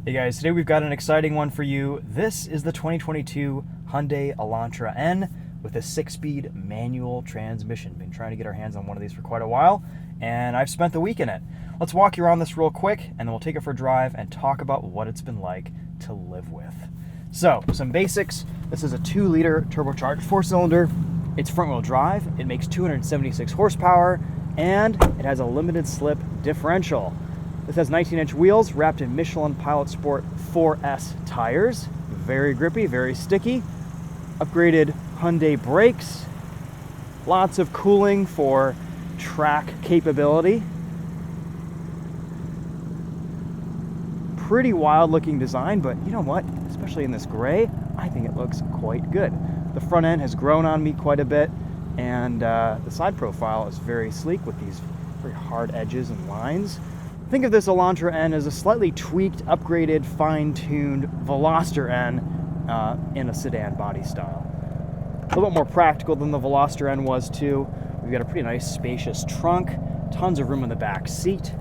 Hey guys, today we've got an exciting one for you. This is the 2022 Hyundai Elantra N with a 6-speed manual transmission. Been trying to get our hands on one of these for quite a while, and I've spent the week in it. Let's walk you around this real quick, and then we'll take it for a drive and talk about what it's been like to live with. So, some basics. This is a 2-liter turbocharged 4-cylinder. It's front-wheel drive. It makes 276 horsepower, and it has a limited slip differential. This has 19-inch wheels wrapped in Michelin Pilot Sport 4S tires. Very grippy, very sticky. Upgraded Hyundai brakes. Lots of cooling for track capability. Pretty wild looking design, but you know what? Especially in this gray, I think it looks quite good. The front end has grown on me quite a bit, and the side profile is very sleek with these very hard edges and lines. Think of this Elantra N as a slightly tweaked, upgraded, fine-tuned Veloster N in a sedan body style. A little bit more practical than the Veloster N was too. We've got a pretty nice spacious trunk, tons of room in the back seat.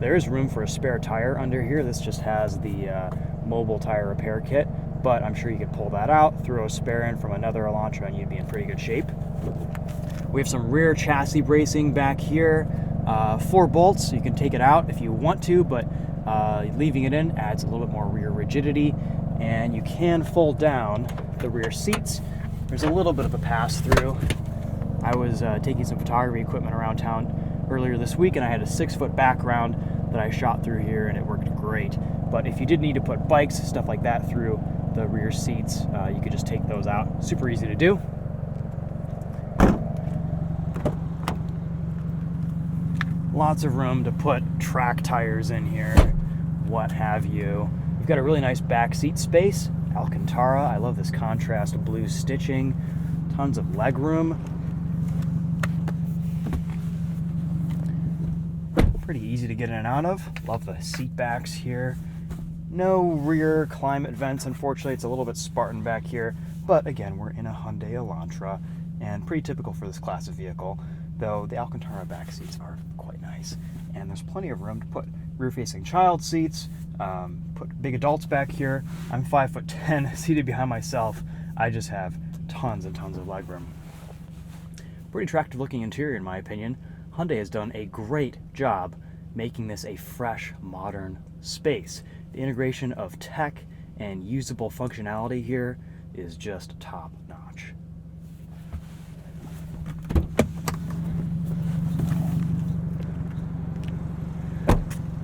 There is room for a spare tire under here. This just has the mobile tire repair kit, but I'm sure you could pull that out, throw a spare in from another Elantra, and you'd be in pretty good shape. We have some rear chassis bracing back here. 4 bolts, so you can take it out if you want to, but leaving it in adds a little bit more rear rigidity, and you can fold down the rear seats. There's a little bit of a pass-through. I was taking some photography equipment around town earlier this week, and I had a 6-foot background that I shot through here, and it worked great. But if you did need to put bikes, stuff like that, through the rear seats, you could just take those out. Super easy to do. Lots of room to put track tires in here, what have you. We've got a really nice back seat space. Alcantara, I love this contrast blue stitching. Tons of leg room. Pretty easy to get in and out of. Love the seat backs here. No rear climate vents, unfortunately. It's a little bit Spartan back here. But again, we're in a Hyundai Elantra, and pretty typical for this class of vehicle, though the Alcantara back seats are quite nice. And there's plenty of room to put rear-facing child seats, put big adults back here. I'm 5'10", seated behind myself. I just have tons and tons of leg room. Pretty attractive looking interior in my opinion. Hyundai has done a great job making this a fresh, modern space. The integration of tech and usable functionality here is just top notch.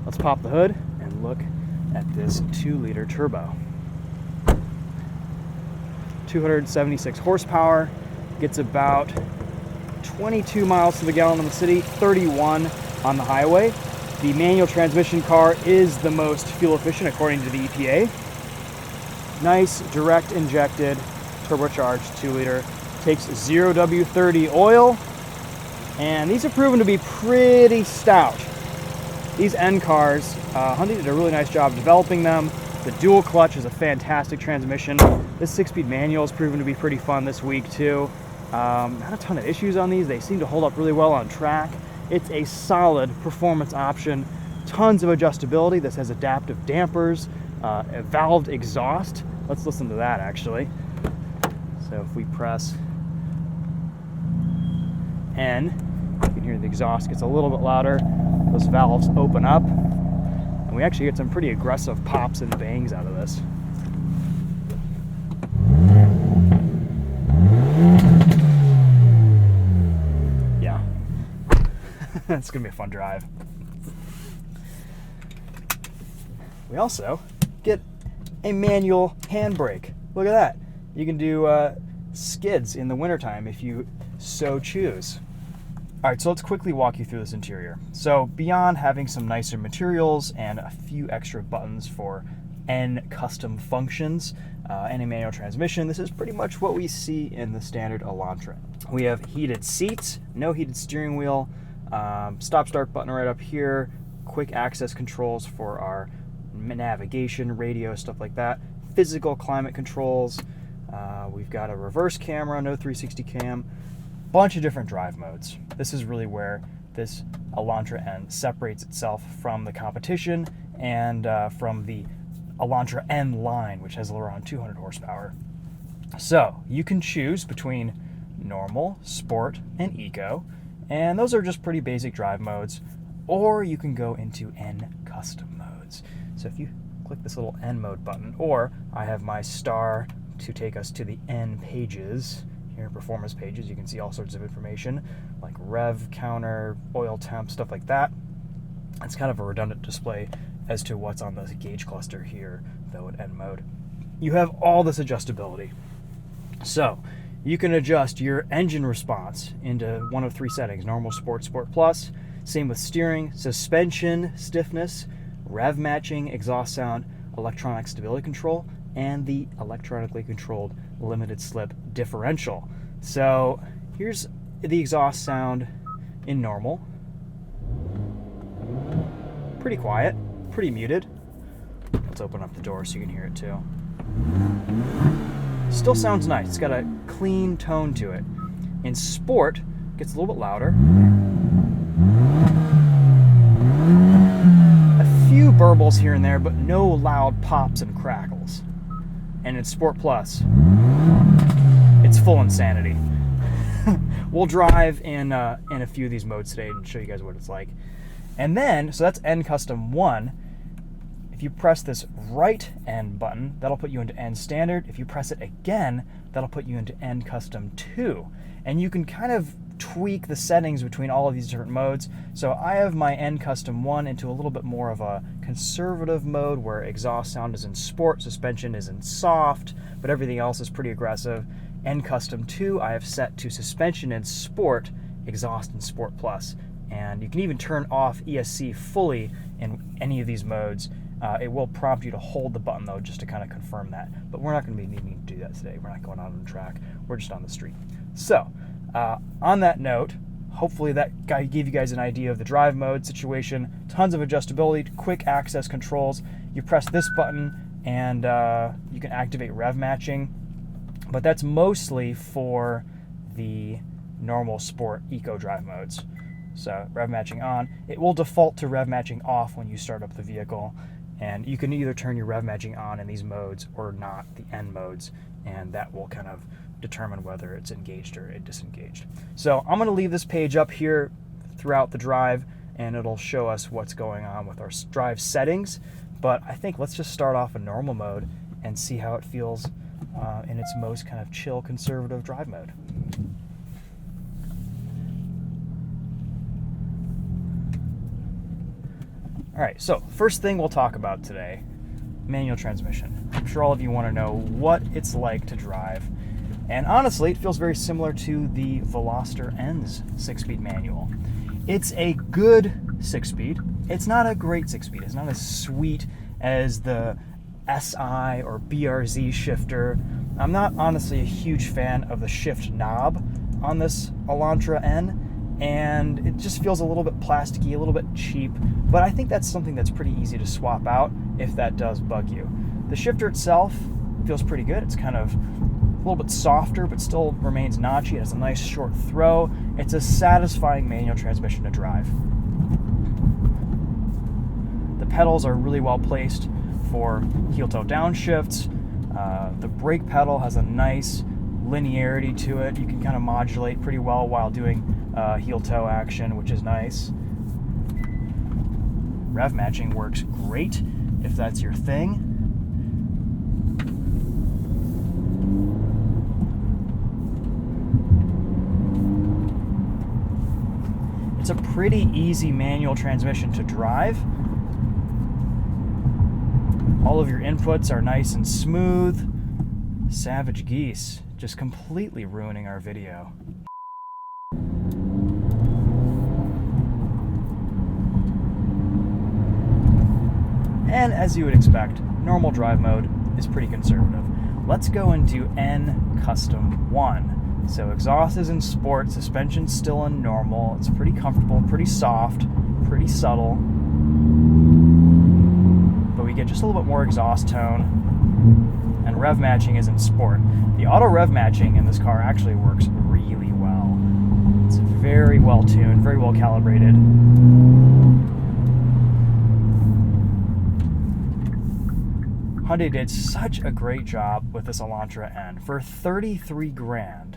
Let's pop the hood and look at this 2-liter turbo. 276 horsepower, gets about 22 miles to the gallon in the city, 31 on the highway. The manual transmission car is the most fuel efficient according to the EPA. Nice direct injected turbocharged 2-liter. Takes 0W30 oil, and these have proven to be pretty stout. These N cars, Hyundai did a really nice job developing them. The dual clutch is a fantastic transmission. This 6-speed manual has proven to be pretty fun this week too. Not a ton of issues on these. They seem to hold up really well on track. It's a solid performance option. Tons of adjustability. This has adaptive dampers, a valved exhaust. Let's listen to that actually. So if we press N, you can hear the exhaust gets a little bit louder. Those valves open up, and we actually get some pretty aggressive pops and bangs out of this. Yeah, it's gonna be a fun drive. We also get a manual handbrake. Look at that. You can do skids in the wintertime if you so choose. All right, so let's quickly walk you through this interior. So beyond having some nicer materials and a few extra buttons for N custom functions and a manual transmission, this is pretty much what we see in the standard Elantra. We have heated seats, no heated steering wheel, stop-start button right up here, quick access controls for our navigation, radio, stuff like that, physical climate controls. We've got a reverse camera, no 360 cam, bunch of different drive modes. This is really where this Elantra N separates itself from the competition and from the Elantra N line, which has around 200 horsepower. So you can choose between normal, sport, and eco, and those are just pretty basic drive modes, or you can go into N custom modes. So if you click this little N mode button, or I have my star to take us to the N pages. Here, performance pages, you can see all sorts of information like rev counter, oil temp, stuff like that. It's kind of a redundant display as to what's on the gauge cluster here, though in N mode. You have all this adjustability. So you can adjust your engine response into one of three settings: normal, sport, sport plus. Same with steering, suspension stiffness, rev matching, exhaust sound, electronic stability control, and the electronically controlled limited slip differential. So here's the exhaust sound in normal. Pretty quiet, pretty muted. Let's open up the door so you can hear it too. Still sounds nice. It's got a clean tone to it. In sport, it gets a little bit louder. A few burbles here and there, but no loud pops and crackles. And in Sport Plus, it's full insanity. We'll drive in a few of these modes today and show you guys what it's like. And then, so that's N Custom 1. If you press this right N button, that'll put you into N Standard. If you press it again, that'll put you into N Custom 2. And you can kind of tweak the settings between all of these different modes. So I have my N Custom 1 into a little bit more of a conservative mode where exhaust sound is in sport, suspension is in soft, but everything else is pretty aggressive. N Custom 2 I have set to suspension in sport, exhaust in Sport Plus. And you can even turn off ESC fully in any of these modes. It will prompt you to hold the button though, just to kind of confirm that. But we're not going to be needing to do that today. We're not going out on the track. We're just on the street. So, on that note, hopefully that gave you guys an idea of the drive mode situation. Tons of adjustability, quick access controls. You press this button and you can activate rev matching. But that's mostly for the normal, sport, eco drive modes. So rev matching on. It will default to rev matching off when you start up the vehicle. And you can either turn your rev matching on in these modes or not, the N modes, and that will kind of determine whether it's engaged or disengaged. So I'm going to leave this page up here throughout the drive, and it'll show us what's going on with our drive settings. But I think let's just start off in normal mode and see how it feels in its most kind of chill, conservative drive mode. All right, so first thing we'll talk about today, manual transmission. I'm sure all of you want to know what it's like to drive. And honestly, it feels very similar to the Veloster N's 6-speed manual. It's a good 6-speed. It's not a great 6-speed. It's not as sweet as the SI or BRZ shifter. I'm not honestly a huge fan of the shift knob on this Elantra N, and it just feels a little bit plasticky, a little bit cheap, but I think that's something that's pretty easy to swap out if that does bug you. The shifter itself feels pretty good. It's kind of a little bit softer, but still remains notchy. It has a nice short throw. It's a satisfying manual transmission to drive. The pedals are really well placed for heel-toe downshifts. The brake pedal has a nice linearity to it. You can kind of modulate pretty well while doing heel-toe action, which is nice. Rev matching works great if that's your thing. It's a pretty easy manual transmission to drive. All of your inputs are nice and smooth. Savage geese, just completely ruining our video. And as you would expect, normal drive mode is pretty conservative. Let's go into N Custom 1. So exhaust is in sport, suspension's still in normal. It's pretty comfortable, pretty soft, pretty subtle. But we get just a little bit more exhaust tone. And rev matching is in sport. The auto rev matching in this car actually works really well. It's very well tuned, very well calibrated. Hyundai did such a great job with this Elantra N. For 33 grand,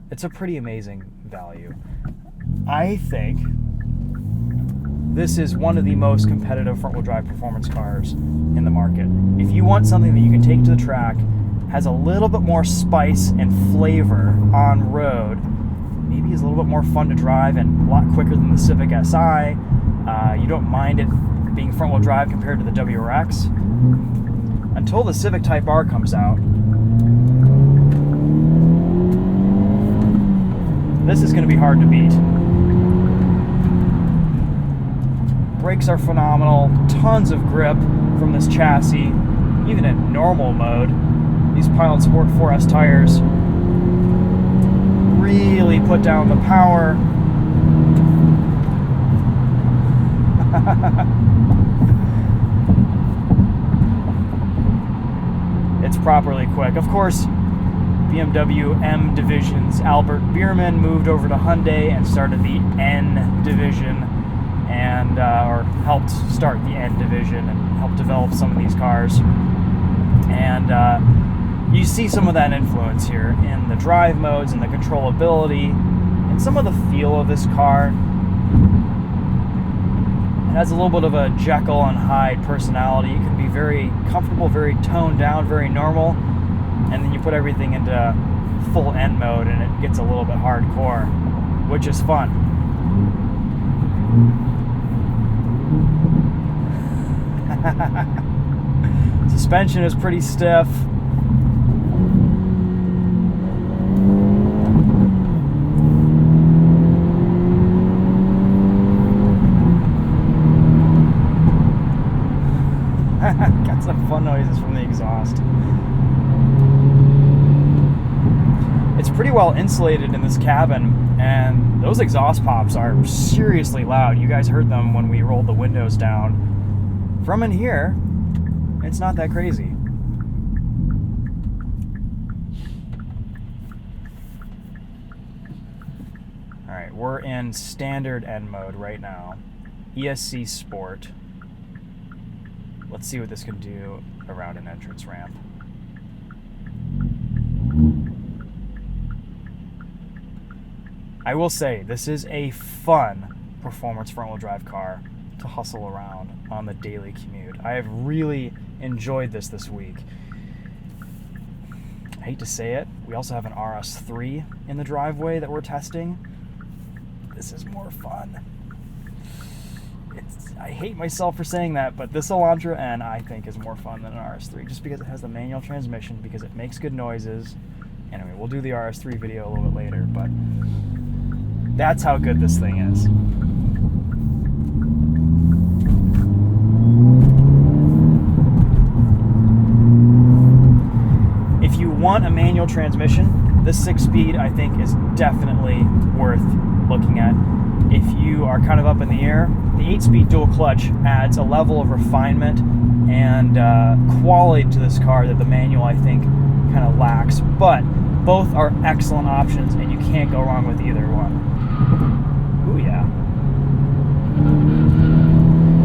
it's a pretty amazing value. I think this is one of the most competitive front-wheel drive performance cars in the market. If you want something that you can take to the track, has a little bit more spice and flavor on road, maybe is a little bit more fun to drive and a lot quicker than the Civic Si, you don't mind it being front-wheel drive compared to the WRX, until the Civic Type R comes out, this is going to be hard to beat. Brakes are phenomenal, tons of grip from this chassis, even in normal mode. These Pilot Sport 4S tires really put down the power. It's properly quick. Of course, BMW M Division's Albert Bierman moved over to Hyundai and started the N Division, and or helped start the N Division and helped develop some of these cars. And you see some of that influence here in the drive modes and the controllability and some of the feel of this car. It has a little bit of a Jekyll and Hyde personality. It can be very comfortable, very toned down, very normal, and then you put everything into full N mode and it gets a little bit hardcore, which is fun. Suspension is pretty stiff. Got some fun noises from the exhaust. It's pretty well insulated in this cabin, and those exhaust pops are seriously loud. You guys heard them when we rolled the windows down. From in here, it's not that crazy. Alright, we're in standard N mode right now. ESC Sport. Let's see what this can do around an entrance ramp. I will say, this is a fun performance front-wheel drive car to hustle around on the daily commute. I have really enjoyed this week. I hate to say it, we also have an RS3 in the driveway that we're testing. This is more fun. I hate myself for saying that, but this Elantra N, I think, is more fun than an RS3, just because it has the manual transmission, because it makes good noises. Anyway, we'll do the RS3 video a little bit later, but that's how good this thing is. If you want a manual transmission, this 6-speed, I think, is definitely worth looking at. If you are kind of up in the air, the 8-speed dual clutch adds a level of refinement and quality to this car that the manual, I think, kind of lacks. But both are excellent options, and you can't go wrong with either one. Ooh, yeah.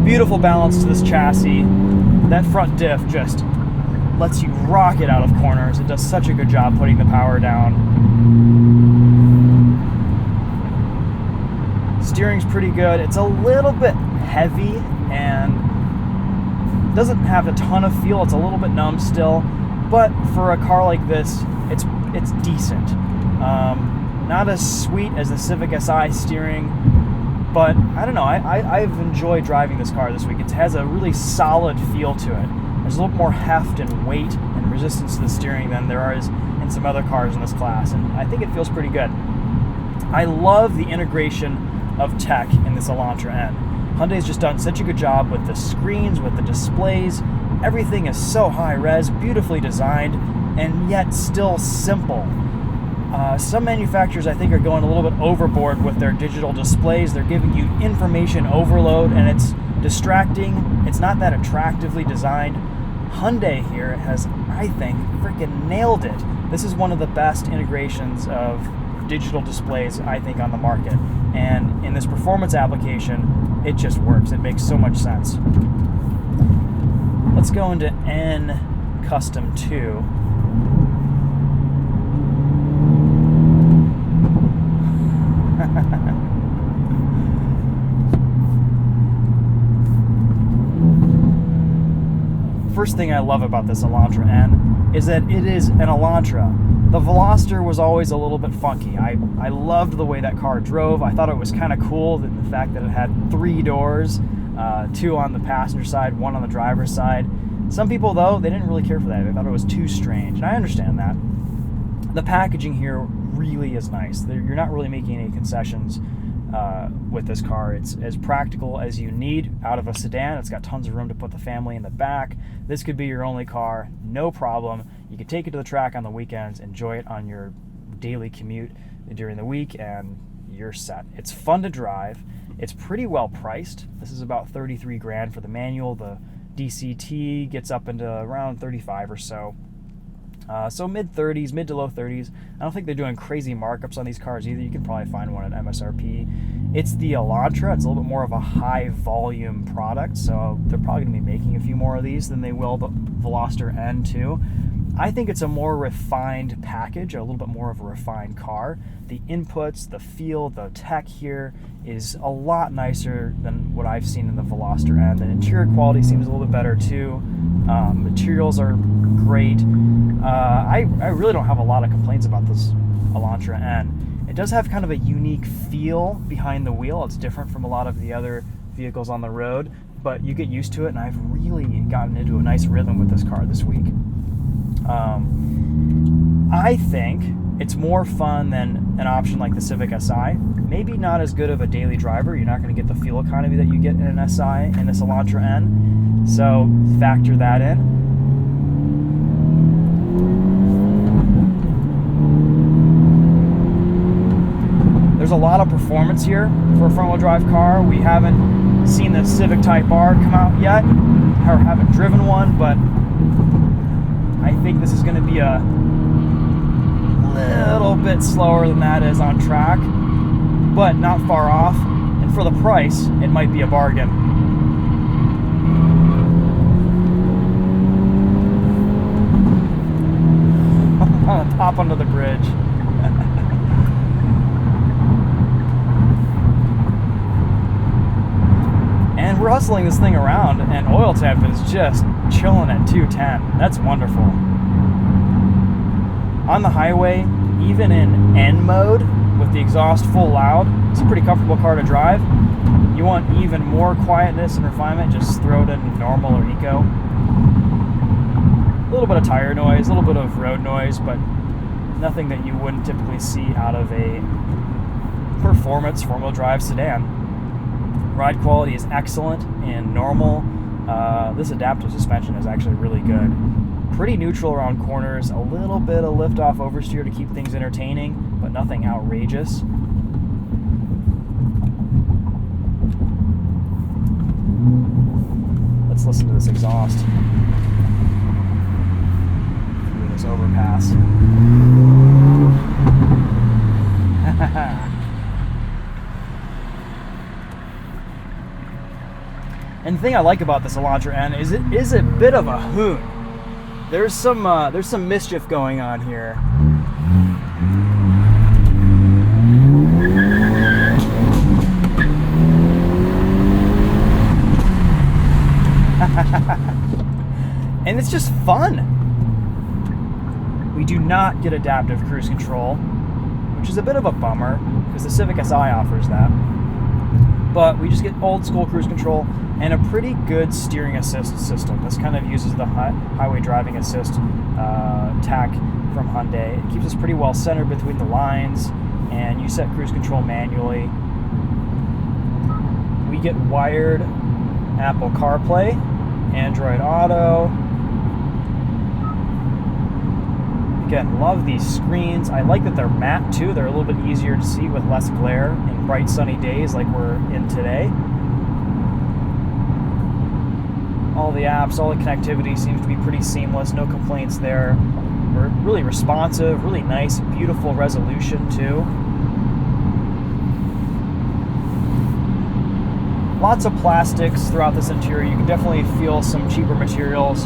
Beautiful balance to this chassis. That front diff just lets you rock it out of corners. It does such a good job putting the power down. Steering's pretty good. It's a little bit heavy and doesn't have a ton of feel. It's a little bit numb still, but for a car like this, it's decent. Not as sweet as the Civic Si steering, but I don't know. I've enjoyed driving this car this week. It has a really solid feel to it. There's a little more heft and weight and resistance to the steering than there is in some other cars in this class, and I think it feels pretty good. I love the integration of tech in this Elantra N. Hyundai's just done such a good job with the screens, with the displays. Everything is so high res, beautifully designed, and yet still simple. Some manufacturers, I think, are going a little bit overboard with their digital displays. They're giving you information overload, and it's distracting. It's not that attractively designed. Hyundai here has, I think, freaking nailed it. This is one of the best integrations of digital displays, I think, on the market. And in this performance application, it just works. It makes so much sense. Let's go into N Custom 2. First thing I love about this Elantra N is that it is an Elantra. The Veloster was always a little bit funky. I loved the way that car drove. I thought it was kind of cool, the fact that it had 3 doors, 2 on the passenger side, 1 on the driver's side. Some people, though, they didn't really care for that. They thought it was too strange, and I understand that. The packaging here really is nice. You're not really making any concessions with this car. It's as practical as you need out of a sedan. It's got tons of room to put the family in the back. This could be your only car, no problem. You could take it to the track on the weekends, enjoy it on your daily commute during the week, and you're set. It's fun to drive. It's pretty well priced. This is about 33 grand for the manual. The DCT gets up into around 35 or so. So mid to low 30s. I don't think they're doing crazy markups on these cars either. You can probably find one at MSRP. It's the Elantra. It's a little bit more of a high volume product, so they're probably going to be making a few more of these than they will the Veloster N2. I think it's a more refined package, a little bit more of a refined car. The inputs, the feel, the tech here is a lot nicer than what I've seen in the Veloster N. The interior quality seems a little bit better too. Materials are great. I really don't have a lot of complaints about this Elantra N. It does have kind of a unique feel behind the wheel. It's different from a lot of the other vehicles on the road, but you get used to it, and I've really gotten into a nice rhythm with this car this week. I think it's more fun than an option like the Civic Si. Maybe not as good of a daily driver. You're not going to get the fuel economy that you get in an SI in this Elantra N, so factor that in. There's a lot of performance here for a front-wheel drive car. We haven't seen the Civic Type R come out yet, or haven't driven one, but I think this is going to be a little bit slower than that is on track, but not far off. And for the price, it might be a bargain. On the top under the bridge. And we're hustling this thing around, and oil temp is just chilling at 210. That's wonderful. On the highway, even in N mode, with the exhaust full loud, it's a pretty comfortable car to drive. You want even more quietness and refinement, just throw it in normal or eco. A little bit of tire noise, a little bit of road noise, but nothing that you wouldn't typically see out of a performance four-wheel drive sedan. Ride quality is excellent in normal. This adaptive suspension is actually really good. Pretty neutral around corners, a little bit of lift-off oversteer to keep things entertaining, but nothing outrageous. Let's listen to this exhaust through this overpass. And the thing I like about this Elantra N is it is a bit of a hoon. There's some mischief going on here. And it's just fun. We do not get adaptive cruise control, which is a bit of a bummer because the Civic Si offers that. But we just get old school cruise control and a pretty good steering assist system. This kind of uses the highway driving assist tach from Hyundai. It keeps us pretty well centered between the lines, and you set cruise control manually. We get wired Apple CarPlay, Android Auto. Again, love these screens. I like that they're matte too. They're a little bit easier to see with less glare in bright sunny days like we're in today. All the apps, all the connectivity seems to be pretty seamless. No complaints there. We're really responsive, really nice, beautiful resolution too. A Lots of plastics throughout this interior. You can definitely feel some cheaper materials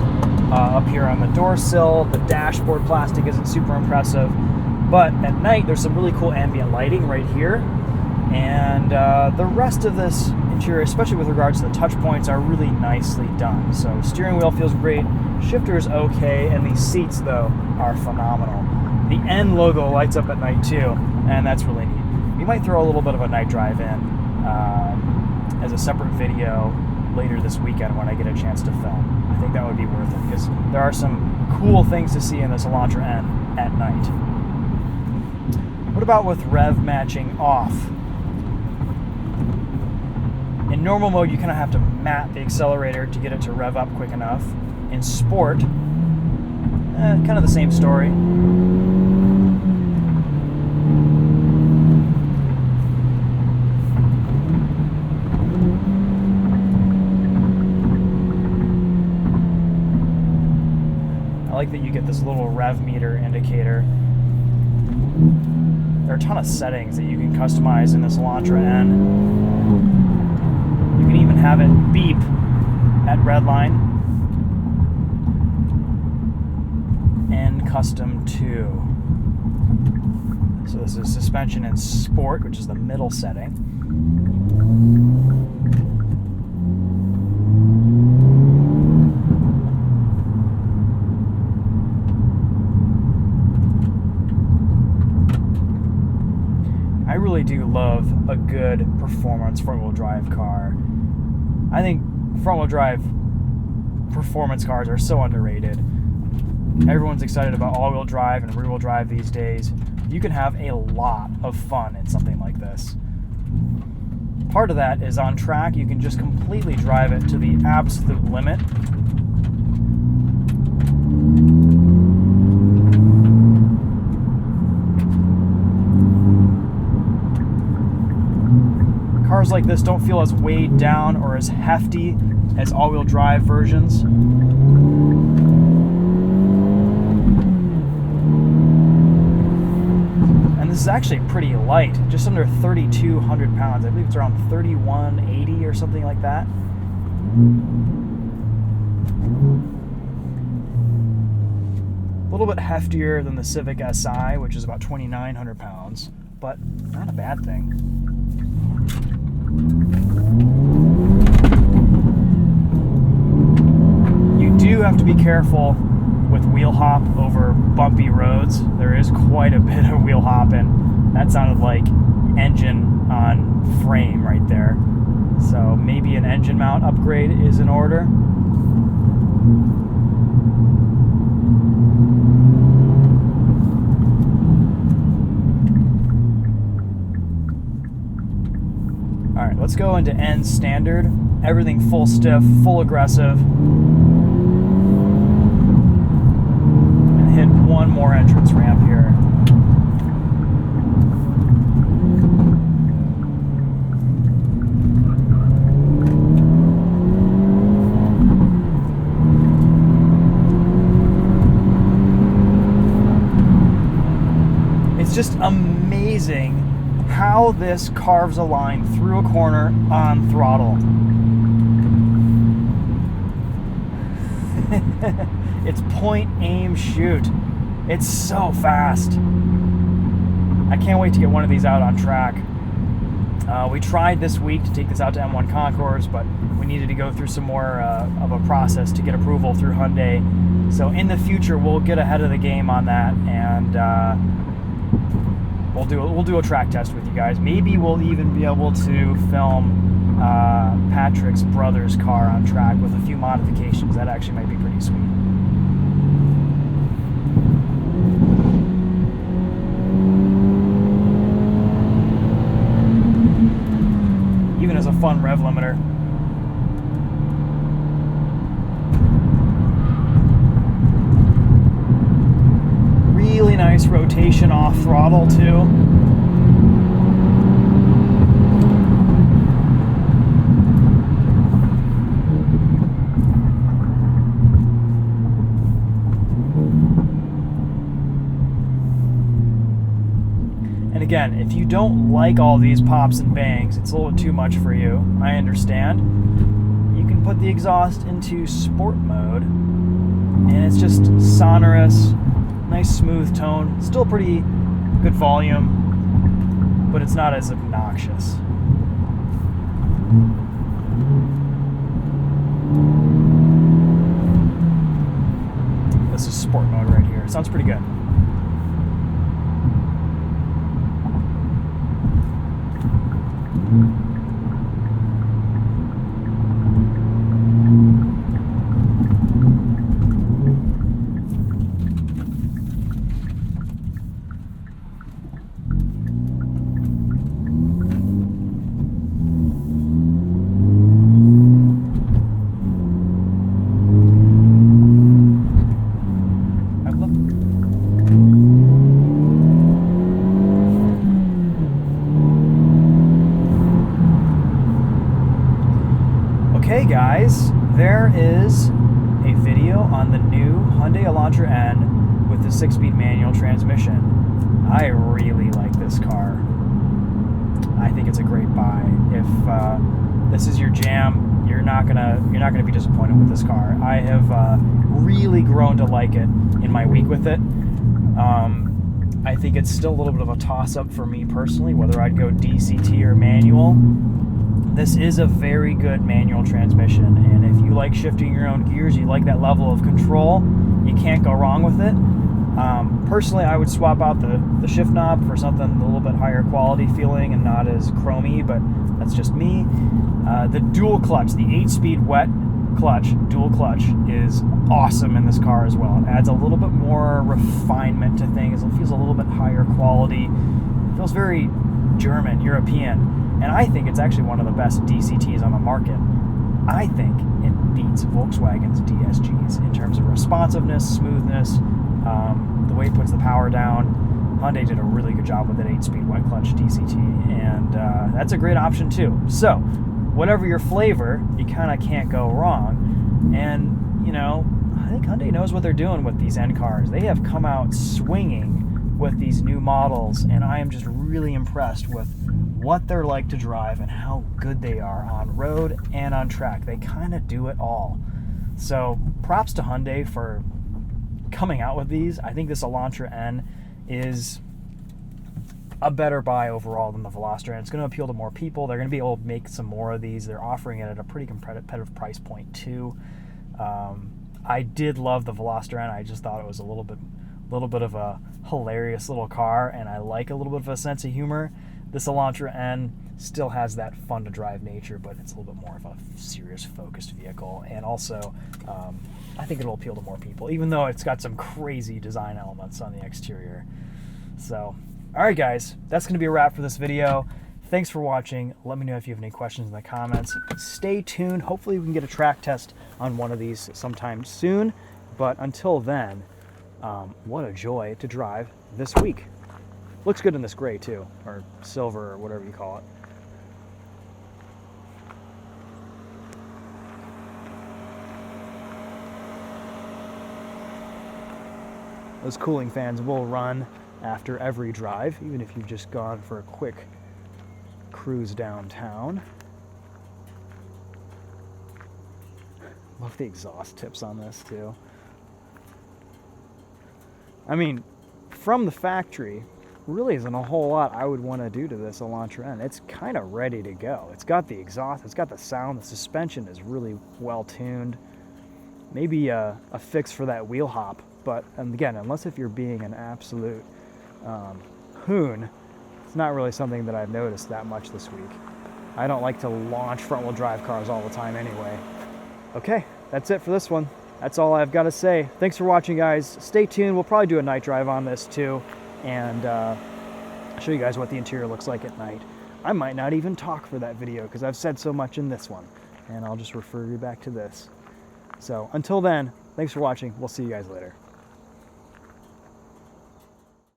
up here on the door sill. The dashboard plastic isn't super impressive, but at night there's some really cool ambient lighting right here. And the rest of this interior, especially with regards to the touch points, are really nicely done. So steering wheel feels great, shifter's okay, and these seats, though, are phenomenal. The N logo lights up at night, too, and that's really neat. We might throw a little bit of a night drive in as a separate video later this weekend when I get a chance to film. I think that would be worth it, because there are some cool things to see in this Elantra N at night. What about with rev matching off? In normal mode, you kind of have to mat the accelerator to get it to rev up quick enough. In sport, kind of the same story. I like that you get this little rev meter indicator. There are a ton of settings that you can customize in this Elantra N. You can even have it beep at red line. And custom 2. So this is suspension and sport, which is the middle setting. I really do love a good performance front-wheel drive car. I think front-wheel drive performance cars are so underrated. Everyone's excited about all-wheel drive and rear-wheel drive these days. You can have a lot of fun in something like this. Part of that is on track. You can just completely drive it to the absolute limit. Cars like this don't feel as weighed down or as hefty as all-wheel drive versions. And this is actually pretty light, just under 3,200 pounds. I believe it's around 3,180 or something like that. A little bit heftier than the Civic Si, which is about 2,900 pounds, but not a bad thing. You do have to be careful with wheel hop over bumpy roads. There is quite a bit of wheel hopping. That sounded like engine on frame right there. So maybe an engine mount upgrade is in order. Alright, let's go into N standard. Everything full stiff, full aggressive. And hit one more entrance ramp here. It's just amazing how this carves a line through a corner on throttle. It's point, aim, shoot. It's so fast. I can't wait to get one of these out on track. We tried this week to take this out to M1 Concours, but we needed to go through some more of a process to get approval through Hyundai. So in the future, we'll get ahead of the game on that, and we'll do a track test with you guys. Maybe we'll even be able to film Patrick's brother's car on track with a few modifications. That actually might be pretty sweet. Even as a fun rev limiter. Really nice rotation off throttle too. And again, if you don't like all these pops and bangs, it's a little too much for you, I understand. You can put the exhaust into sport mode, and it's just sonorous, nice smooth tone, still pretty good volume, but it's not as obnoxious. This is sport mode right here. It sounds pretty good. Okay guys, there is a video on the new Hyundai Elantra N with the 6-speed manual transmission. I really like this car. I think it's a great buy. If this is your jam, you're not gonna be disappointed with this car. I have really grown to like it in my week with it. I think it's still a little bit of a toss-up for me personally, whether I'd go DCT or manual. This is a very good manual transmission, and if you like shifting your own gears, you like that level of control, you can't go wrong with it. Personally, I would swap out the shift knob for something a little bit higher quality feeling and not as chromy, but that's just me. The dual clutch, the 8-speed wet clutch, dual clutch, is awesome in this car as well. It adds a little bit more refinement to things. It feels a little bit higher quality. It feels very German, European. And I think it's actually one of the best DCTs on the market. I think it beats Volkswagen's DSGs in terms of responsiveness, smoothness, the way it puts the power down. Hyundai did a really good job with that 8-speed wet clutch DCT, and that's a great option too. So, whatever your flavor, you kind of can't go wrong. And, you know, I think Hyundai knows what they're doing with these N cars. They have come out swinging with these new models, and I am just really impressed with what they're like to drive and how good they are on road and on track. They kind of do it all. So props to Hyundai for coming out with these. I think this Elantra N is a better buy overall than the Veloster N. It's going to appeal to more people. They're going to be able to make some more of these. They're offering it at a pretty competitive price point too. I did love the Veloster N. I just thought it was a little bit of a hilarious little car, and I like a little bit of a sense of humor. This Elantra N still has that fun to drive nature, but it's a little bit more of a serious focused vehicle. And also, I think it'll appeal to more people, even though it's got some crazy design elements on the exterior. So, all right guys, that's going to be a wrap for this video. Thanks for watching. Let me know if you have any questions in the comments. Stay tuned. Hopefully we can get a track test on one of these sometime soon. But until then, what a joy to drive this week. Looks good in this gray too, or silver, or whatever you call it. Those cooling fans will run after every drive, even if you've just gone for a quick cruise downtown. Love the exhaust tips on this too. I mean, from the factory, really isn't a whole lot I would want to do to this Elantra N. It's kind of ready to go. It's got the exhaust, it's got the sound, the suspension is really well tuned. Maybe a fix for that wheel hop, but again, unless if you're being an absolute hoon, it's not really something that I've noticed that much this week. I don't like to launch front-wheel drive cars all the time anyway. Okay, that's it for this one. That's all I've got to say. Thanks for watching, guys. Stay tuned. We'll probably do a night drive on this too, and show you guys what the interior looks like at night. I might not even talk for that video because I've said so much in this one, and I'll just refer you back to this. So until then, thanks for watching. We'll see you guys later.